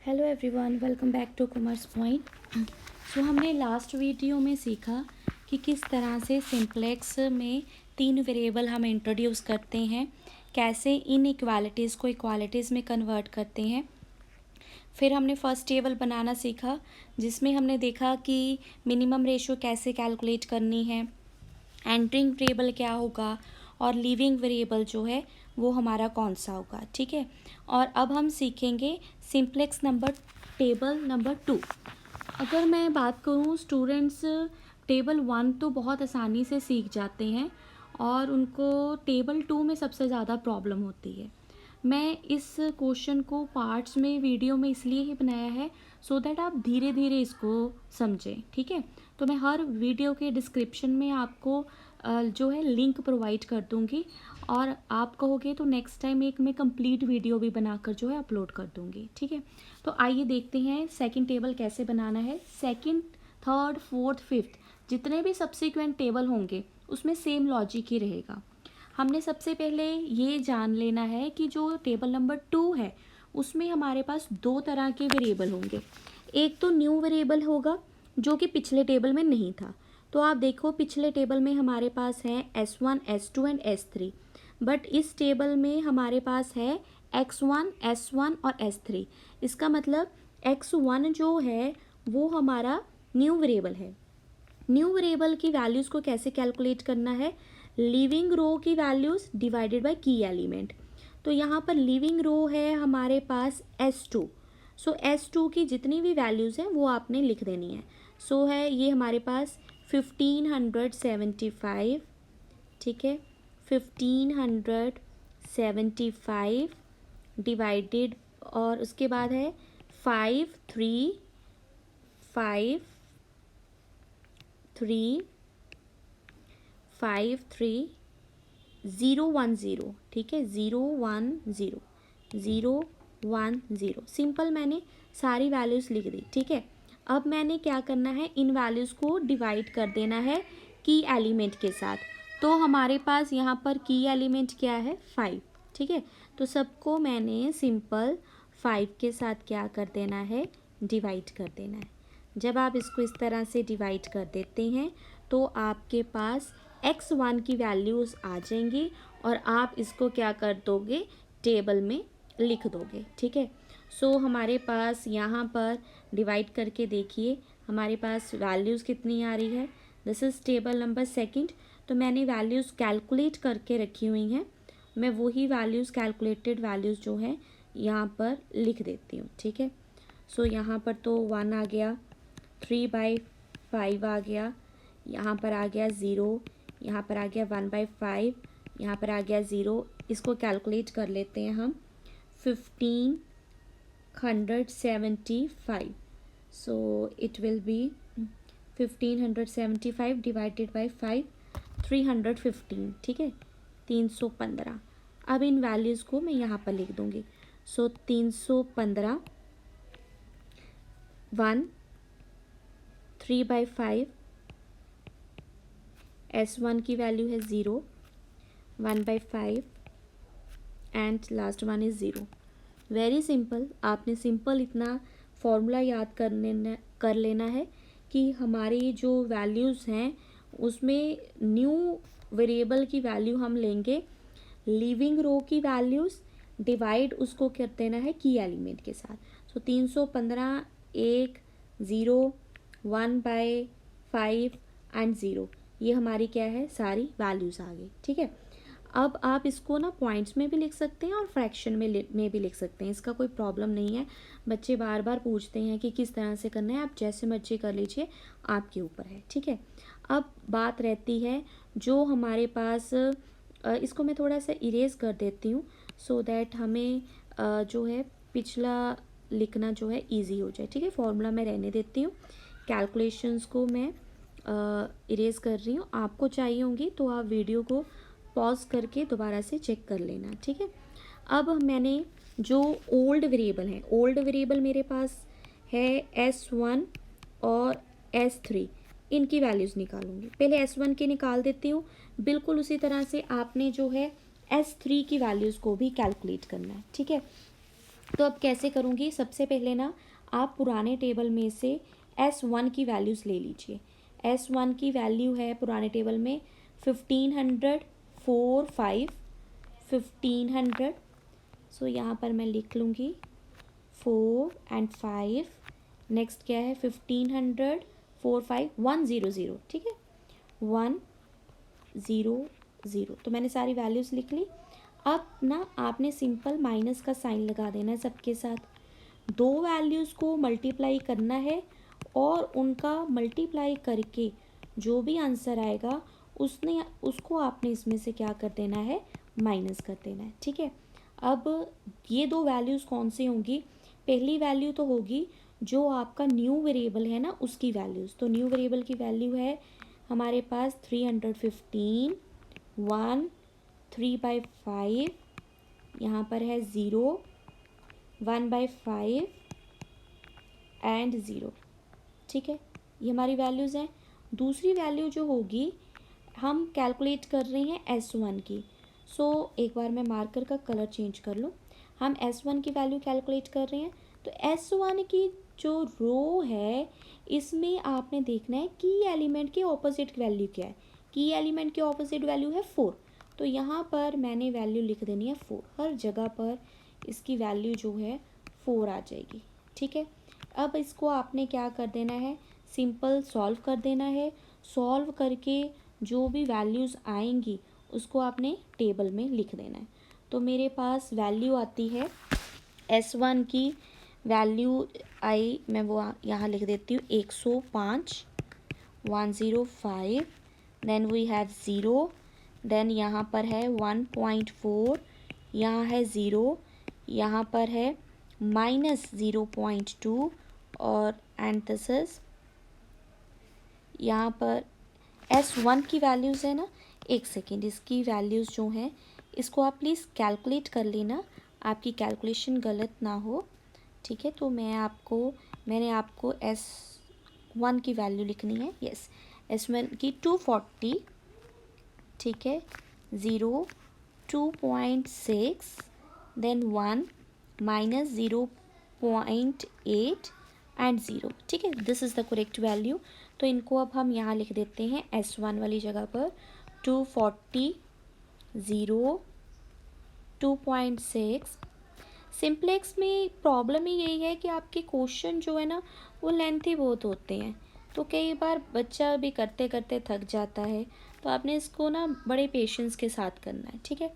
Hello everyone, welcome back to commerce point. So हमने last video में सीखा कि किस तरह से सिंप्लेक्स में 3 वेरिएबल हम इंट्रोड्यूस करते हैं, कैसे इन इक्वालिटीज़ को इक्वालिटीज़ में कन्वर्ट करते हैं। फिर हमने फर्स्ट टेबल बनाना सीखा जिसमें हमने देखा कि मिनिमम रेशियो कैसे कैलकुलेट करनी है, एंटरिंग वेरिएबल क्या होगा और लीविंग वेरिएबल जो है वो हमारा कौन सा होगा। ठीक है, और अब हम सीखेंगे सिंप्लेक्स नंबर टेबल नंबर 2। अगर मैं बात करूँ स्टूडेंट्स, टेबल 1 तो बहुत आसानी से सीख जाते हैं और उनको टेबल 2 में सबसे ज़्यादा प्रॉब्लम होती है। मैं इस क्वेश्चन को पार्ट्स में वीडियो में इसलिए ही बनाया है सो दैट आप धीरे धीरे इसको समझें। ठीक है, तो मैं हर वीडियो के डिस्क्रिप्शन में आपको जो है लिंक प्रोवाइड कर दूंगी और आप कहोगे तो नेक्स्ट टाइम एक मैं कंप्लीट वीडियो भी बनाकर जो है अपलोड कर दूंगी। ठीक है, तो आइए देखते हैं सेकंड टेबल कैसे बनाना है। सेकंड, थर्ड, फोर्थ, फिफ्थ जितने भी सब्सिक्वेंट टेबल होंगे उसमें सेम लॉजिक ही रहेगा। हमने सबसे पहले ये जान लेना है कि जो टेबल नंबर 2 है उसमें हमारे पास 2 तरह के वेरिएबल होंगे। एक तो न्यू वेरिएबल होगा जो कि पिछले टेबल में नहीं था। तो आप देखो पिछले टेबल में हमारे पास है S1, S2 and S3, but इस टेबल में हमारे पास है X1, S1 और S3। इसका मतलब X1 जो है वो हमारा न्यू वेरिएबल है। न्यू वेरिएबल की वैल्यूज़ को कैसे कैलकुलेट करना है, लिविंग रो की वैल्यूज़ डिवाइडेड बाय की एलिमेंट। तो यहाँ पर लिविंग रो है हमारे पास S2। सो S2 की जितनी भी वैल्यूज़ हैं वो आपने लिख देनी है। सो है ये हमारे पास 1575। ठीक है, 1575 डिवाइडेड और उसके बाद है 5353010। ठीक है, 010। सिंपल मैंने सारी वैल्यूज़ लिख दी। ठीक है, अब मैंने क्या करना है, इन वैल्यूज़ को डिवाइड कर देना है की एलिमेंट के साथ। तो हमारे पास यहाँ पर की एलिमेंट क्या है, 5। ठीक है, तो सबको मैंने सिंपल 5 के साथ क्या कर देना है, डिवाइड कर देना है। जब आप इसको इस तरह से डिवाइड कर देते हैं तो आपके पास X1 की वैल्यूज़ आ जाएंगी और आप इसको क्या कर दोगे, टेबल में लिख दोगे। ठीक है, सो हमारे पास यहाँ पर डिवाइड करके देखिए हमारे पास वैल्यूज़ कितनी आ रही है। This is table number second. तो मैंने वैल्यूज़ कैलकुलेट करके रखी हुई हैं, मैं वही वैल्यूज़ कैलकुलेटेड वैल्यूज़ जो है यहाँ पर लिख देती हूँ। ठीक है, सो यहाँ पर तो 1 आ गया, 3/5 आ गया, यहाँ पर आ गया 0, यहाँ पर आ गया 1/5, यहाँ पर आ गया 0। इसको कैलकुलेट कर लेते हैं हम, 1575। So it will be 1575 divided by 5, 315। ठीक है, 315। अब इन वैल्यूज़ को मैं यहाँ पर लिख दूँगी। सो 315, 1, 3/5, S1 की वैल्यू है 0, 1/5 and last one is 0। Very simple. आपने सिंपल इतना फॉर्मूला याद कर लेना है कि हमारी जो वैल्यूज़ हैं उसमें न्यू वेरिएबल की वैल्यू हम लेंगे, लिविंग रो की वैल्यूज़ डिवाइड उसको कर देना है की एलिमेंट के साथ। सो 315, 1, 0, 1/5 एंड 0, ये हमारी क्या है, सारी वैल्यूज़ आ गई। ठीक है, अब आप इसको ना पॉइंट्स में भी लिख सकते हैं और फ्रैक्शन में भी लिख सकते हैं, इसका कोई प्रॉब्लम नहीं है। बच्चे बार बार पूछते हैं कि किस तरह से करना है, आप जैसे मर्जी कर लीजिए, आपके ऊपर है। ठीक है, अब बात रहती है जो हमारे पास, इसको मैं थोड़ा सा इरेज कर देती हूँ सो दैट हमें जो है पिछला लिखना जो है ईजी हो जाए। ठीक है, फॉर्मूला मैं रहने देती हूँ, कैलकुलेशंस को मैं इरेज कर रही हूँ। आपको चाहिए होंगी तो आप वीडियो को पॉज करके दोबारा से चेक कर लेना। ठीक है, अब मैंने जो ओल्ड वेरिएबल है, ओल्ड वेरिएबल मेरे पास है S1 और S3, इनकी वैल्यूज़ निकालूंगी। पहले S1 की निकाल देती हूँ। बिल्कुल उसी तरह से आपने जो है S3 की वैल्यूज़ को भी कैलकुलेट करना है। ठीक है, तो अब कैसे करूँगी, सबसे पहले ना आप पुराने टेबल में से S1 की वैल्यूज़ ले लीजिए। S1 की वैल्यू है पुराने टेबल में 1500, 4, 5, 1500। सो यहाँ पर मैं लिख लूँगी 4 एंड 5। नेक्स्ट क्या है 1500, 4, 5, 100, ठीक है, 100। तो मैंने सारी वैल्यूज़ लिख ली। अब ना आपने सिंपल माइनस का साइन लगा देना है सबके साथ। दो वैल्यूज़ को मल्टीप्लाई करना है और उनका मल्टीप्लाई करके जो भी आंसर आएगा उसको आपने इसमें से क्या कर देना है, माइनस कर देना है, ठीक है। अब ये दो वैल्यूज़ कौन सी होंगी, पहली वैल्यू तो होगी जो आपका न्यू वेरिएबल है ना उसकी वैल्यूज़। तो न्यू वेरिएबल की वैल्यू है हमारे पास 315, 1, 3/5, यहाँ पर है 0, 1/5 एंड 0, ठीक है। ये हमारी वैल्यूज़ हैं। दूसरी वैल्यू जो होगी हम कैलकुलेट कर रहे हैं S1 की। एक बार मैं मार्कर का कलर चेंज कर लूँ। हम S1 की वैल्यू कैलकुलेट कर रहे हैं। तो S1 की जो रो है इसमें आपने देखना है की एलिमेंट के ऑपोजिट वैल्यू क्या है। की एलिमेंट के ऑपोजिट वैल्यू है 4। तो यहाँ पर मैंने वैल्यू लिख देनी है 4। हर जगह पर इसकी वैल्यू जो है 4 आ जाएगी, ठीक है। अब इसको आपने क्या कर देना है, सिंपल सॉल्व कर देना है। सॉल्व करके जो भी वैल्यूज़ आएंगी उसको आपने टेबल में लिख देना है। तो मेरे पास वैल्यू आती है S1 की वैल्यू आई, मैं वो यहाँ लिख देती हूँ 105, 105। देन वी हैव 0, देन यहाँ पर है 1.4, यहाँ है 0, यहाँ पर है -0.2 और एंड दिस इज यहाँ पर S1 की वैल्यूज़ है ना। एक सेकेंड, इसकी वैल्यूज़ जो हैं इसको आप प्लीज़ कैलकुलेट कर लेना, आपकी कैलकुलेशन गलत ना हो, ठीक है। तो मैंने आपको S1 की वैल्यू लिखनी है। यस, S1 की 240, ठीक है, 0, 2.6, देन 1, -0.8 एंड 0, ठीक है। This is the correct value. तो इनको अब हम यहाँ लिख देते हैं S1 वाली जगह पर 240, 0, 2.6। सिंप्लेक्स में प्रॉब्लम ही यही है कि आपके क्वेश्चन जो है ना वो लेंथी बहुत होते हैं। तो कई बार बच्चा भी करते करते थक जाता है। तो आपने इसको ना बड़े पेशेंस के साथ करना है, ठीक है।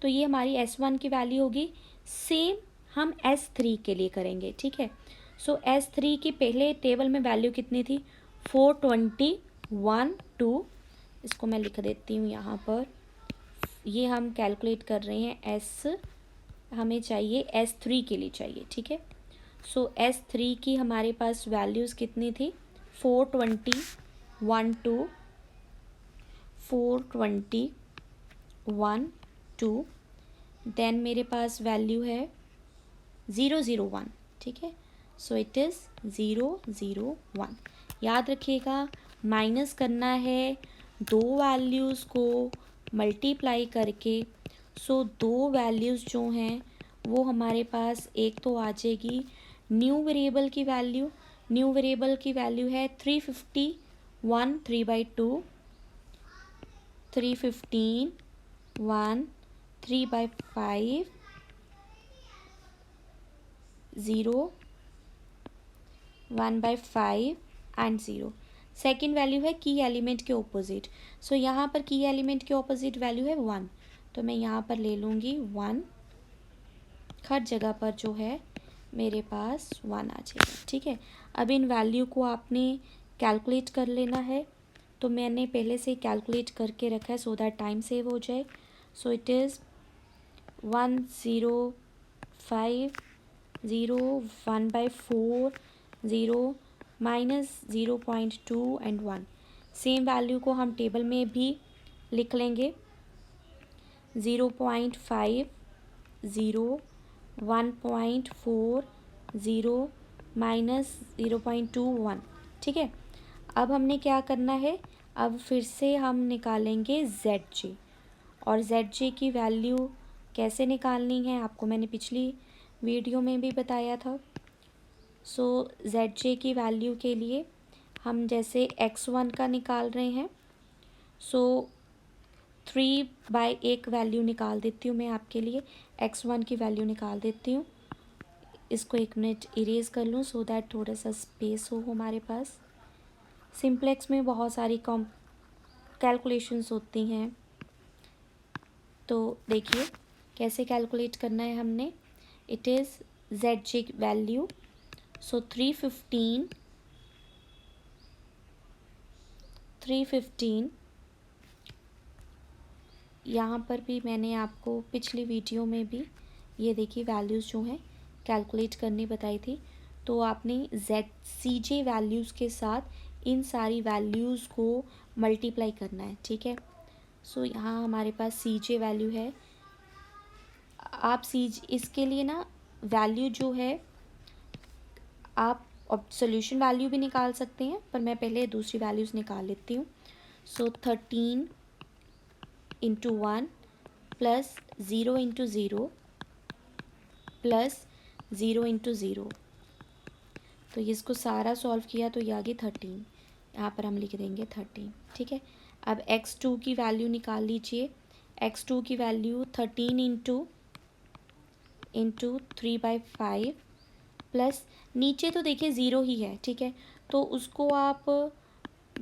तो ये हमारी S1 की वैल्यू होगी। सेम हम S3 के लिए करेंगे, ठीक है। S3 की पहले टेबल में वैल्यू कितनी थी, 420, 1, 2। इसको मैं लिख देती हूँ यहाँ पर। ये हम कैलकुलेट कर रहे हैं हमें चाहिए S3 के लिए चाहिए, ठीक है। S3 की हमारे पास वैल्यूज़ कितनी थी, 420, 1, 2, 420, 1, 2। देन मेरे पास वैल्यू है 001, ठीक है। It is 001। याद रखिएगा माइनस करना है दो वैल्यूज़ को मल्टीप्लाई करके। दो वैल्यूज़ जो हैं वो हमारे पास एक तो आ जाएगी न्यू वेरिएबल की वैल्यू। न्यू वेरिएबल की वैल्यू है 350, 1, 3/2, 315, 1, 3/5, 0, 1/5 एंड 0। सेकेंड वैल्यू है की एलिमेंट के ऑपोजिट। यहाँ पर की एलिमेंट के ऑपोजिट वैल्यू है 1। तो मैं यहाँ पर ले लूँगी 1। हर जगह पर जो है मेरे पास 1 आ जाएगा, ठीक है। अब इन वैल्यू को आपने कैलकुलेट कर लेना है। तो मैंने पहले से कैलकुलेट करके रखा है सो दैट टाइम सेव हो जाए। It is 105, 0, 1/4, 0, -0.2 and 1। Same value को हम टेबल में भी लिख लेंगे 0.5, 0, 1.4, 0, -0.2, 1, ठीक है। अब हमने क्या करना है, अब फिर से हम निकालेंगे ZJ। और ZJ की वैल्यू कैसे निकालनी है आपको मैंने पिछली वीडियो में भी बताया था। सो ZJ की वैल्यू के लिए हम जैसे x1 का निकाल रहे हैं, सो 3/, एक वैल्यू निकाल देती हूँ मैं आपके लिए, x1 की वैल्यू निकाल देती हूँ। इसको 1 मिनट इरेज कर लूँ सो दैट थोड़ा सा स्पेस हो हमारे पास। सिंप्लेक्स में बहुत सारी कैलकुलेशंस होती हैं, तो देखिए कैसे कैलकुलेट करना है हमने। इट इज़ ZJ वैल्यू, सो 315 यहाँ पर भी मैंने आपको पिछली वीडियो में भी ये देखिए वैल्यूज़ जो हैं कैलकुलेट करनी बताई थी। तो आपने CJ वैल्यूज़ के साथ इन सारी वैल्यूज़ को मल्टीप्लाई करना है, ठीक है। सो यहाँ हमारे पास CJ वैल्यू है। आप इसके लिए ना वैल्यू जो है आप सोल्यूशन वैल्यू भी निकाल सकते हैं, पर मैं पहले दूसरी वैल्यूज़ निकाल लेती हूँ। सो 13 into 1 plus 0 into 0 plus 0 into 0, तो इसको सारा सॉल्व किया तो ये आ गई 13। यहाँ पर हम लिख देंगे 13, ठीक है। अब x2 की वैल्यू निकाल लीजिए। x2 की वैल्यू 13 इंटू 3/5 प्लस, नीचे तो देखिए ज़ीरो ही है, ठीक है, तो उसको आप,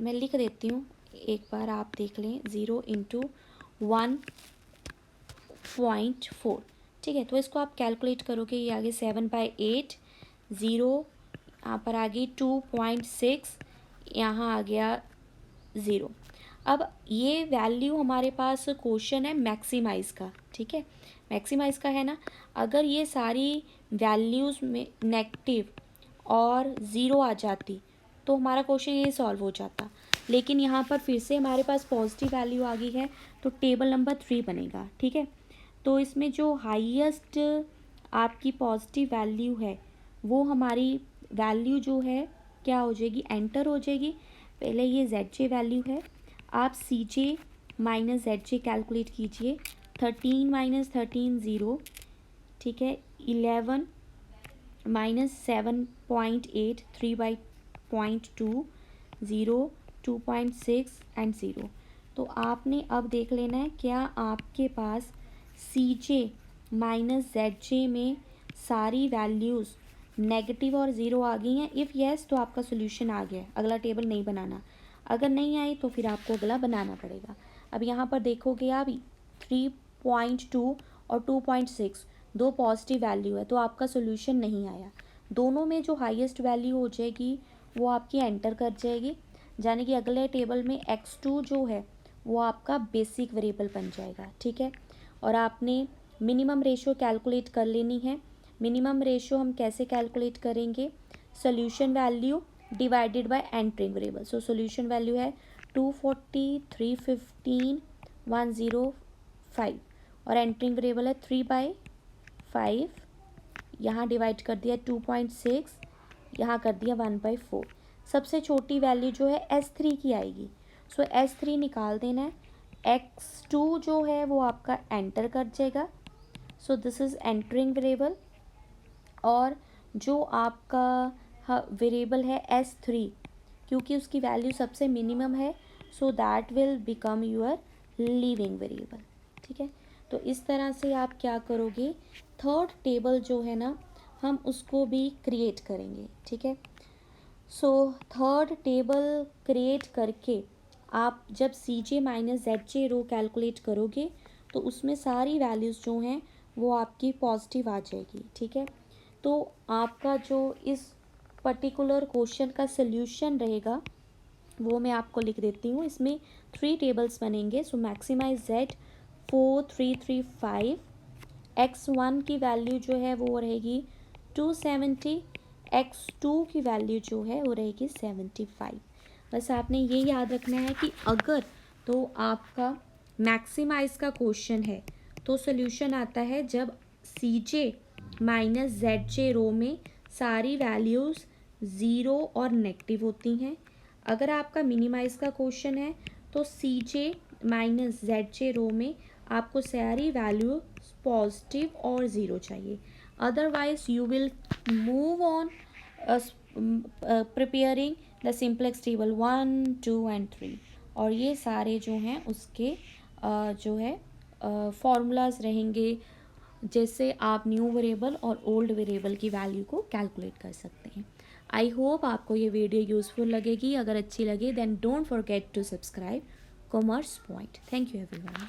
मैं लिख देती हूँ, एक बार आप देख लें, 0 इंटू 1.4, ठीक है। तो इसको आप कैलकुलेट करोगे, ये आगे 7/8, 0 यहाँ पर आ गई 2.6, यहाँ आ गया 0। अब ये वैल्यू हमारे पास क्वेश्चन है मैक्सिमाइज़ का, ठीक है, मैक्सिमाइज़ का है ना। अगर ये सारी वैल्यूज़ में नेगेटिव और ज़ीरो आ जाती तो हमारा क्वेश्चन ये सॉल्व हो जाता, लेकिन यहाँ पर फिर से हमारे पास पॉजिटिव वैल्यू आ गई है तो टेबल नंबर 3 बनेगा, ठीक है। तो इसमें जो हाईएस्ट आपकी पॉजिटिव वैल्यू है वो हमारी वैल्यू जो है क्या हो जाएगी, एंटर हो जाएगी। पहले ये ZJ वैल्यू है, आप CJ माइनस ZJ कैलकुलेट कीजिए। 13 माइनस 13 0, ठीक है। 11 माइनस 7.8, 3/0.2, 0, 2.6 एंड 0। तो आपने अब देख लेना है क्या आपके पास CJ माइनस ZJ में सारी वैल्यूज़ नेगेटिव और ज़ीरो आ गई हैं। इफ़ येस तो आपका सोल्यूशन आ गया है, अगला टेबल नहीं बनाना। अगर नहीं आई तो फिर आपको अगला बनाना पड़ेगा। अब यहाँ पर देखोगे आप 3.2 और 2.6 दो पॉजिटिव वैल्यू है, तो आपका सोल्यूशन नहीं आया। दोनों में जो हाईएस्ट वैल्यू हो जाएगी वो आपकी एंटर कर जाएगी, यानी कि अगले टेबल में x2 जो है वो आपका बेसिक वेरिएबल बन जाएगा, ठीक है। और आपने मिनिमम रेशियो कैलकुलेट कर लेनी है। मिनिमम रेशियो हम कैसे कैलकुलेट करेंगे, solution value divided by entering variable. So solution value है 240, 315, 105 और एंटरिंग वेरिएबल है 3/5, यहाँ डिवाइड कर दिया 2.6, यहाँ कर दिया 1/4। सबसे छोटी वैल्यू जो है S3 की आएगी, सो S3 निकाल देना है। x2 जो है वो आपका एंटर कर जाएगा, so this is entering variable. और जो आपका वेरिएबल है S3, क्योंकि उसकी वैल्यू सबसे मिनिमम है, so that will become your leaving variable, ठीक है। तो इस तरह से आप क्या करोगे, थर्ड टेबल जो है ना हम उसको भी क्रिएट करेंगे, ठीक है। सो थर्ड टेबल क्रिएट करके आप जब CJ माइनस ZJ रो कैलकुलेट करोगे तो उसमें सारी वैल्यूज़ जो हैं वो आपकी पॉजिटिव आ जाएगी, ठीक है। तो आपका जो इस पर्टिकुलर क्वेश्चन का सल्यूशन रहेगा वो मैं आपको लिख देती हूँ। इसमें 3 टेबल्स बनेंगे। सो मैक्सिमाइज Z 4335, x1 की वैल्यू जो है वो रहेगी 270, x2 की वैल्यू जो है वो रहेगी 75। बस आपने ये याद रखना है कि अगर तो आपका मैक्सिमाइज का क्वेश्चन है तो सोल्यूशन आता है जब CJ माइनस ZJ रो में सारी वैल्यूज़ ज़ीरो और नेगेटिव होती हैं। अगर आपका मिनिमाइज का क्वेश्चन है तो CJ माइनस ZJ रो में आपको सारी वैल्यू पॉजिटिव और ज़ीरो चाहिए। Otherwise you will move on preparing the simplex table 1, 2 and 3, और ये सारे जो हैं उसके जो है फॉर्मूलाज रहेंगे, जैसे आप न्यू वेरिएबल और ओल्ड वेरिएबल की वैल्यू को कैलकुलेट कर सकते हैं। आई होप आपको ये वीडियो यूज़फुल लगेगी। अगर अच्छी लगे then don't forget to subscribe Commerce Point. Thank you everyone.